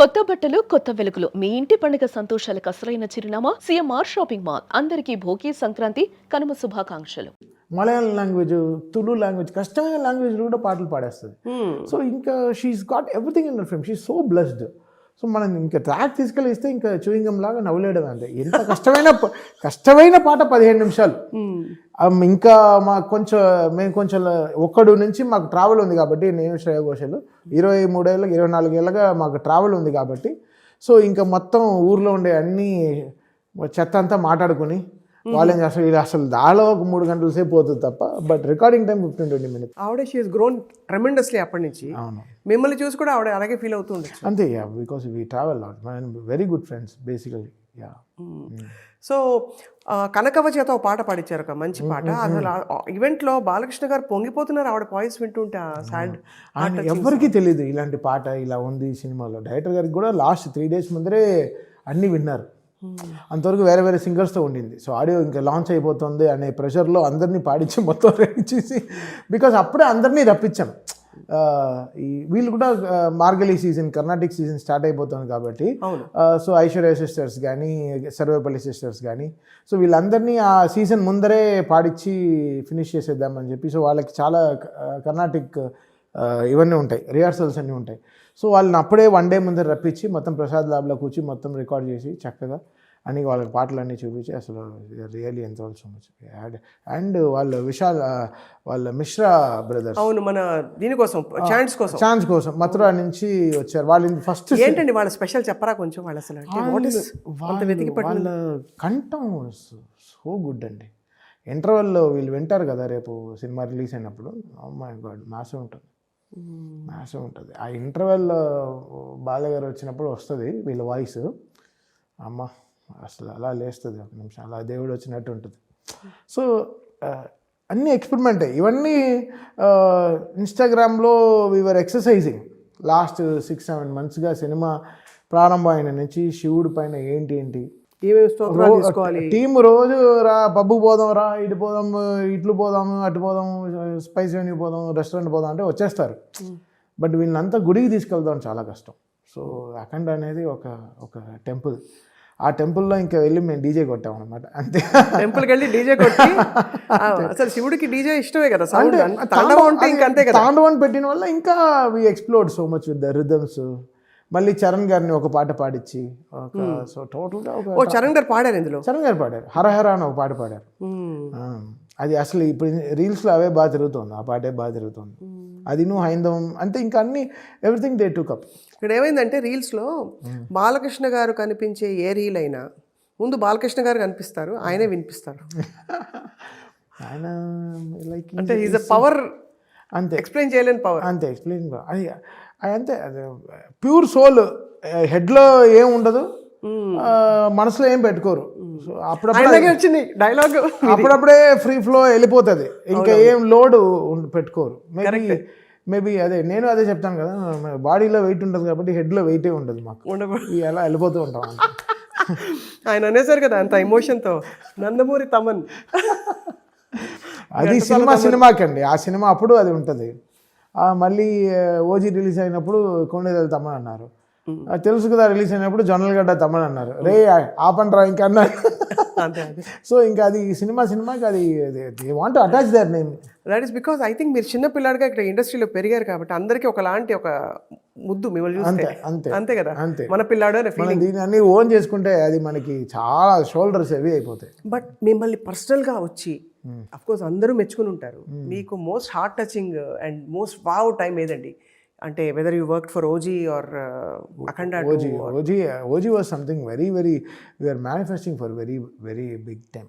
కొత్త బట్టలు కొత్త వెలుగులు మీ ఇంటి పండుగ సంతోషాలకు అసలైన చిరునామా సిఎంఆర్ షాపింగ్ మాల్. అందరికీ భోగి సంక్రాంతి కనుమ శుభాకాంక్షలు. మలయాళం లాంగ్వేజ్, తులు లాంగ్వేజ్, కష్టమైన లాంగ్వేజ్ కూడా పాటలు పాడేస్తుంది. సో ఇంకా she's got everything in her frame. She's so blessed. So మనం ఇంకా ట్రాక్ తీసుకెళ్ళిస్తే ఇంకా చూయింగం లాగా నవ్వులేయడం అంతే. ఎంత కష్టమైన పాట 15 నిమిషాలు. ఇంకా మేము కొంచెం ఒక్కడు నుంచి మాకు ట్రావెల్ ఉంది కాబట్టి, నేను శ్రేయ ఘోషల్ 24 ఏళ్ళగా మాకు ట్రావెల్ ఉంది కాబట్టి, సో ఇంకా మొత్తం ఊర్లో ఉండే అన్ని చెత్త అంతా మాట్లాడుకుని వాళ్ళేం చేస్తారు, ఇది అసలు దాలో ఒక 3 గంటల సేపు పోతుంది తప్ప, బట్ రికార్డింగ్ టైం 15-20 minutes. ఆవిడ షీ హస్ గ్రోన్ ట్రెమెండస్లీ అప్పటి నుంచి. అవును, మిమ్మల్ని చూసి కూడా ఆవిడ అలాగే ఫీల్ అవుతూ ఉండొచ్చు. అంతే. Because we travel lot, very good friends basically. So కనకవ చేత ఒక పాట పాడించారు, ఒక మంచి పాట. అసలు ఈవెంట్లో బాలకృష్ణ గారు పొంగిపోతున్నారు ఆవిడ వాయిస్ వింటుంటే. సాడ్ ఆయన ఎవరికీ తెలియదు ఇలాంటి పాట ఇలా ఉంది సినిమాలో. డైరెక్టర్ గారికి కూడా లాస్ట్ 3 days ముందరే అన్నీ విన్నారు. అంతవరకు వేరే వేరే సింగర్స్తో ఉండింది. సో ఆడియో ఇంకా లాంచ్ అయిపోతుంది అనే ప్రెషర్లో అందరినీ పాడించి మొత్తం రెడీ చేసి, బికాజ్ అప్పుడే అందరినీ రప్పించాం. వీళ్ళు కూడా Margali season, Carnatic season start అయిపోతుంది కాబట్టి, సో ఐశ్వర్య సిస్టర్స్ కానీ, సర్వేపల్లి సిస్టర్స్ కానీ, సో వీళ్ళందరినీ ఆ సీజన్ ముందరే పాడించి ఫినిష్ చేసేద్దామని చెప్పి, సో వాళ్ళకి చాలా కర్ణాటిక్ ఇవన్నీ ఉంటాయి, రిహార్సల్స్ అన్నీ ఉంటాయి. సో వాళ్ళని అప్పుడే 1 day ముందర రప్పించి మొత్తం ప్రసాద్ ల్యాబ్లో కూర్చి మొత్తం రికార్డ్ చేసి చక్కగా అని వాళ్ళకి పాటలన్నీ చూపించి, అసలు really enjoy so much. And వాళ్ళ మిశ్రా బ్రదర్స్, అవును, మన దీనికోసం ఛాన్స్ కోసం మథురా నుంచి వచ్చారు. వాళ్ళు ఫస్ట్ ఏంటండి వాళ్ళ స్పెషల్ చెప్పరా కొంచెం? వాళ్ళు అసలు వాళ్ళ కంఠం సో గుడ్ అండి. ఇంటర్వెల్లో వీళ్ళు వింటారు కదా రేపు సినిమా రిలీజ్ అయినప్పుడు, ఓ మై గాడ్ మ్యాసివ్ ఉంటుంది. ఆ ఇంటర్వెల్లో బాలగారు వచ్చినప్పుడు వస్తుంది వీళ్ళ వాయిస్, అమ్మ అసలు అలా లేస్తుంది, 1 నిమిషం అలా దేవుడు వచ్చినట్టు ఉంటుంది. సో అన్నీ ఎక్స్పెరిమెంటే ఇవన్నీ. ఇన్స్టాగ్రామ్లో వీఆర్ ఎక్సర్సైజింగ్ లాస్ట్ 6-7 monthsగా. సినిమా ప్రారంభం అయిన నుంచి శివుడి పైన ఏంటి టీం రోజు రా, పబ్బుకి పోదాం, రా ఇటు పోదాం, ఇట్లు పోదాము, అటు పోదాం, స్పైస్ వెన్యూ పోదాం, రెస్టారెంట్ పోదాం అంటే వచ్చేస్తారు. బట్ వీళ్ళంతా గుడికి తీసుకెళ్దాం చాలా కష్టం. సో అఖండ అనేది ఒక టెంపుల్. ఆ టెంపుల్లో ఇంకా వెళ్ళి మేము డీజే కొట్టాం అనమాట. అంతే, టెంపుల్కి వెళ్ళి డీజే కొట్టి. అసలు శివుడికి డీజే ఇష్టమే కదా, తాండవం పెట్టిన వల్ల ఇంకా we explored so much with the rhythms. మళ్ళీ చరణ్ గారిని ఒక పాట పాడించి, సో టోటల్గా చరణ్ గారు పాడారు ఇందులో. చరణ్ గారు పాడారు, హరహర అని ఒక పాట పాడారు. అది అసలు ఇప్పుడు రీల్స్లో అవే బాగా తిరుగుతుంది, ఆ పాటే బాగా తిరుగుతుంది. అది నువ్వు హైందవం అంటే ఇంకా అన్ని ఎవ్రీథింగ్ దే టుక్ అప్. ఇక్కడ ఏమైందంటే రీల్స్లో బాలకృష్ణ గారు కనిపించే ఏ రీల్ అయినా ముందు బాలకృష్ణ గారు కనిపిస్తారు, ఆయనే వినిపిస్తారు. ఆయన లైక్ అంటే ఈజ్ అ పవర్, అంతే, ఎక్స్ప్లెయిన్ చేయలేని పవర్, అంతే ఎక్స్ప్లెయిన్. అది అంతే, అది ప్యూర్ సోల్. హెడ్లో ఏం ఉండదు, మనసులో ఏం పెట్టుకోరు. సో వచ్చింది డైలాగ్ అప్పుడప్పుడే ఫ్రీ ఫ్లో వెళ్ళిపోతుంది, ఇంకా ఏం లోడ్ పెట్టుకోరు. మేబీ అదే నేను అదే చెప్తాను కదా, బాడీలో వెయిట్ ఉంటుంది కాబట్టి హెడ్లో వెయిటే ఉండదు మాకు, ఎలా వెళ్ళిపోతూ ఉంటాం. ఆయన అనేసారు కదా అంత ఎమోషన్తో, నందమూరి తమన్. అది సినిమాకండి, ఆ సినిమా అప్పుడు అది ఉంటుంది. మళ్ళీ ఓజీ రిలీజ్ అయినప్పుడు కొండేదల తమన్ అన్నారు, తెలుసు కదా రిలీజ్ అయినప్పుడు జొన్నలగడ్డ తమన్ అన్నారు, రే ఆపండ్రా ఇంకా అన్నారు. సో ఇంకా అది సినిమాకి అది they want to attach there name. That is because I think మీరు చిన్న పిల్లాడిగా ఇక్కడ ఇండస్ట్రీలో పెరిగారు కాబట్టి అందరికీ ఒకలాంటి ఒక ముద్దు మిమ్మల్ని చూస్తే. అంతే కదా, మన పిల్లాడు అనే ఫీలింగ్. దీన్ని అన్ని ఓన్ చేసుకుంటే అది మనకి చాలా షోల్డర్స్ హెవీ అయిపోతాయి. బట్ మిమ్మల్ని పర్సనల్గా వచ్చి అఫ్ కోర్స్ అందరూ మెచ్చుకుని ఉంటారు, మీకు most heart touching and most wow time ఏదండి? అంటే whether you work for OG or Akhanda. OG was something very very, we're manifesting for very very big time.